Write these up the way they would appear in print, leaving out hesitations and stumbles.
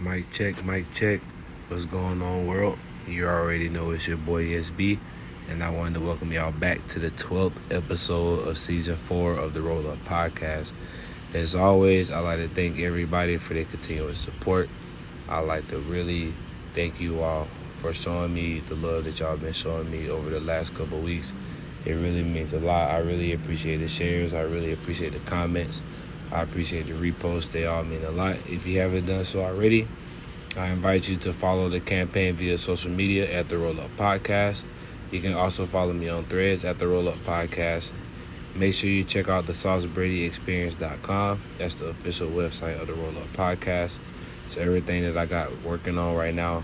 Mic check, mic check. What's going on, world? You already know it's your boy SB, and I wanted to welcome y'all back to the 12th episode of season 4 of the Roll Up Podcast. As always, I'd like to thank everybody for their continuous support. I'd like to really thank you all for showing me the love that y'all been showing me over the last couple of weeks. It really means a lot. I really appreciate the shares. I really appreciate the comments. I appreciate the reposts. They all mean a lot. If you haven't done so already, I invite you to follow the campaign via social media at The Roll Up Podcast. You can also follow me on Threads at The Roll Up Podcast. Make sure you check out the SauceBradyExperience.com. That's the official website of The Roll Up Podcast. So everything that I got working on right now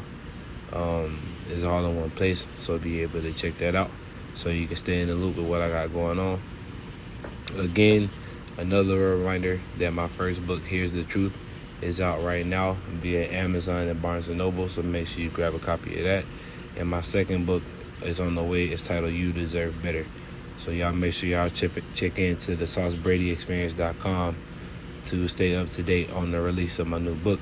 is all in one place. So be able to check that out so you can stay in the loop with what I got going on. Again, another reminder that my first book, Here's the Truth, is out right now via Amazon and Barnes & Noble, so make sure you grab a copy of that. And my second book is on the way. It's titled You Deserve Better. So y'all make sure y'all check into the SauceBradyExperience.com to stay up to date on the release of my new book.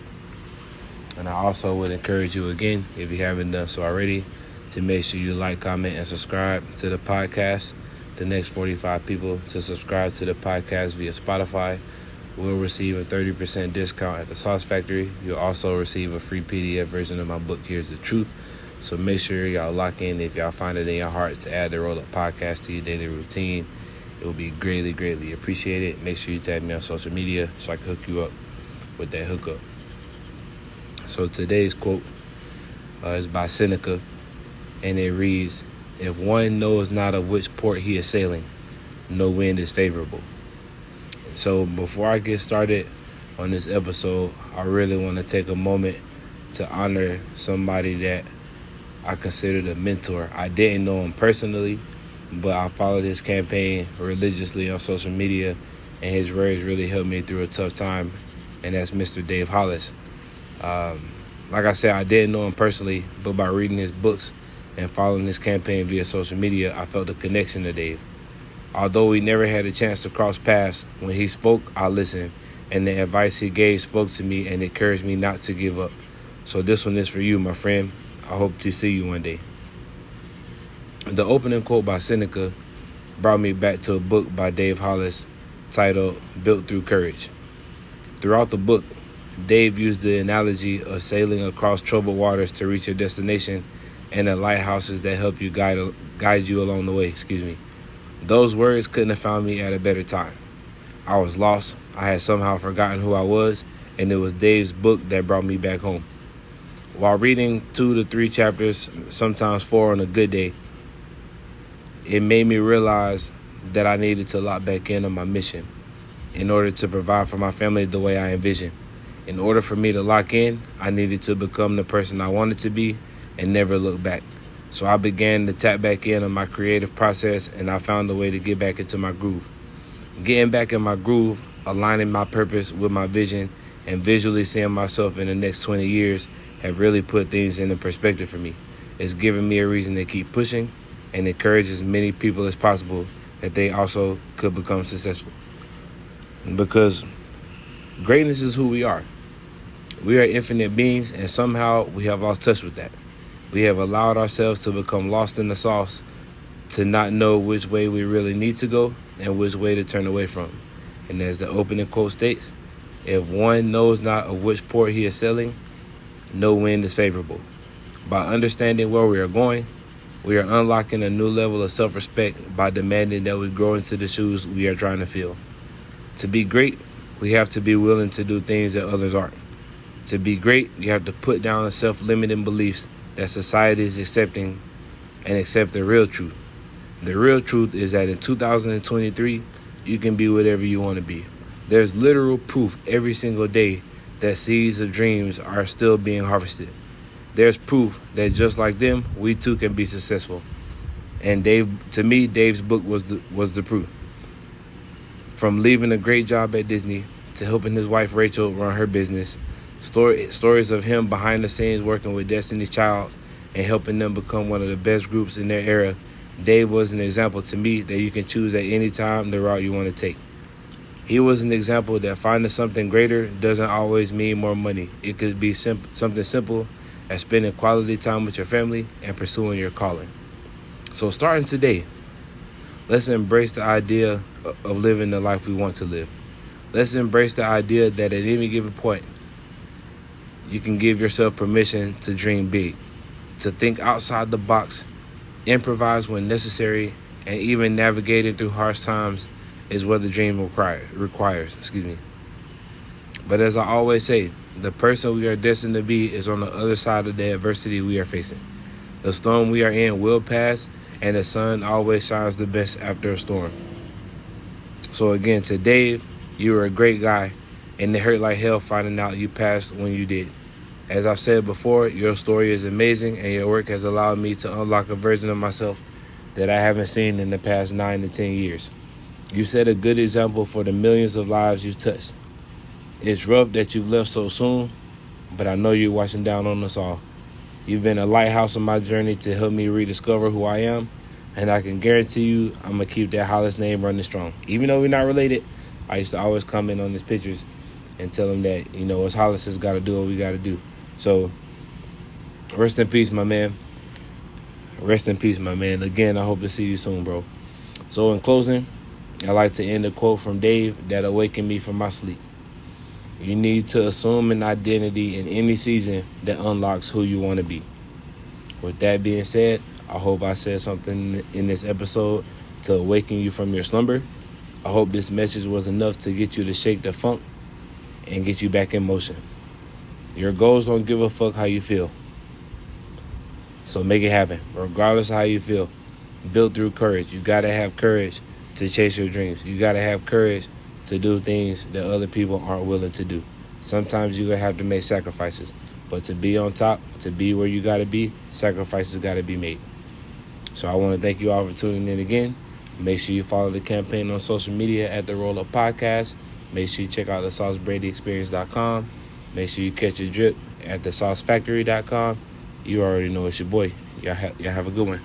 And I also would encourage you again, if you haven't done so already, to make sure you like, comment, and subscribe to the podcast. The next 45 people to subscribe to the podcast via Spotify will receive a 30% discount at the Sauce Factory. You'll also receive a free PDF version of my book, Here's the Truth. So make sure y'all lock in if y'all find it in your heart to add the Roll Up Podcast to your daily routine. It will be greatly, greatly appreciated. Make sure you tag me on social media so I can hook you up with that hookup. So today's quote is by Seneca, and it reads, "If one knows not of which port he is sailing, no wind is favorable." So before I get started on this episode, I really want to take a moment to honor somebody that I considered a mentor. I didn't know him personally, but I followed his campaign religiously on social media, and his words really helped me through a tough time, and that's Mr. Dave Hollis. Like I said, I didn't know him personally, but by reading his books and following his campaign via social media, I felt a connection to Dave. Although we never had a chance to cross paths, when he spoke, I listened, and the advice he gave spoke to me and encouraged me not to give up. So this one is for you, my friend. I hope to see you one day. The opening quote by Seneca brought me back to a book by Dave Hollis titled Built Through Courage. Throughout the book, Dave used the analogy of sailing across troubled waters to reach your destination and the lighthouses that help you guide you along the way. Those words couldn't have found me at a better time. I was lost. I had somehow forgotten who I was, and it was Dave's book that brought me back home. While reading 2 to 3 chapters, sometimes 4 on a good day, it made me realize that I needed to lock back in on my mission in order to provide for my family the way I envisioned. In order for me to lock in, I needed to become the person I wanted to be and never look back. So I began to tap back in on my creative process, and I found a way to get back into my groove. Getting back in my groove, aligning my purpose with my vision, and visually seeing myself in the next 20 years have really put things into perspective for me. It's given me a reason to keep pushing and encourage as many people as possible that they also could become successful. Because greatness is who we are. We are infinite beings, and somehow we have lost touch with that. We have allowed ourselves to become lost in the sauce, to not know which way we really need to go and which way to turn away from. And as the opening quote states, if one knows not of which port he is sailing, no wind is favorable. By understanding where we are going, we are unlocking a new level of self-respect by demanding that we grow into the shoes we are trying to fill. To be great, we have to be willing to do things that others aren't. To be great, you have to put down the self-limiting beliefs that society is accepting and accept the real truth. The real truth is that in 2023, you can be whatever you want to be. There's literal proof every single day that seeds of dreams are still being harvested. There's proof that just like them, we too can be successful. And to me, Dave's book was the proof. From leaving a great job at Disney to helping his wife Rachel run her business, stories of him behind the scenes working with Destiny's Child and helping them become one of the best groups in their era, Dave was an example to me that you can choose at any time the route you want to take. He was an example that finding something greater doesn't always mean more money. It could be something simple as spending quality time with your family and pursuing your calling. So starting today, let's embrace the idea of living the life we want to live. Let's embrace the idea that at any given point, you can give yourself permission to dream big, to think outside the box, improvise when necessary, and even navigating through harsh times is what the dream requires. But as I always say, the person we are destined to be is on the other side of the adversity we are facing. The storm we are in will pass, and the sun always shines the best after a storm. So again, to Dave, you were a great guy, and it hurt like hell finding out you passed when you did. As I've said before, your story is amazing, and your work has allowed me to unlock a version of myself that I haven't seen in the past 9 to 10 years. You set a good example for the millions of lives you've touched. It's rough that you've left so soon, but I know you're watching down on us all. You've been a lighthouse on my journey to help me rediscover who I am, and I can guarantee you I'm going to keep that Hollis name running strong. Even though we're not related, I used to always comment on his pictures and tell him that, us Hollis has got to do what we got to do. So, rest in peace, my man. Rest in peace, my man. Again, I hope to see you soon, bro. So, in closing, I like to end a quote from Dave that awakened me from my sleep. You need to assume an identity in any season that unlocks who you want to be. With that being said, I hope I said something in this episode to awaken you from your slumber. I hope this message was enough to get you to shake the funk and get you back in motion. Your goals don't give a fuck how you feel. So make it happen, regardless of how you feel. Built through courage. You got to have courage to chase your dreams. You got to have courage to do things that other people aren't willing to do. Sometimes you're going to have to make sacrifices. But to be on top, to be where you got to be, sacrifices got to be made. So I want to thank you all for tuning in again. Make sure you follow the campaign on social media at The Roll Up Podcast. Make sure you check out thesaucebradyexperience.com. Make sure you catch your drip at thesaucefactory.com. You already know it's your boy. Y'all have a good one.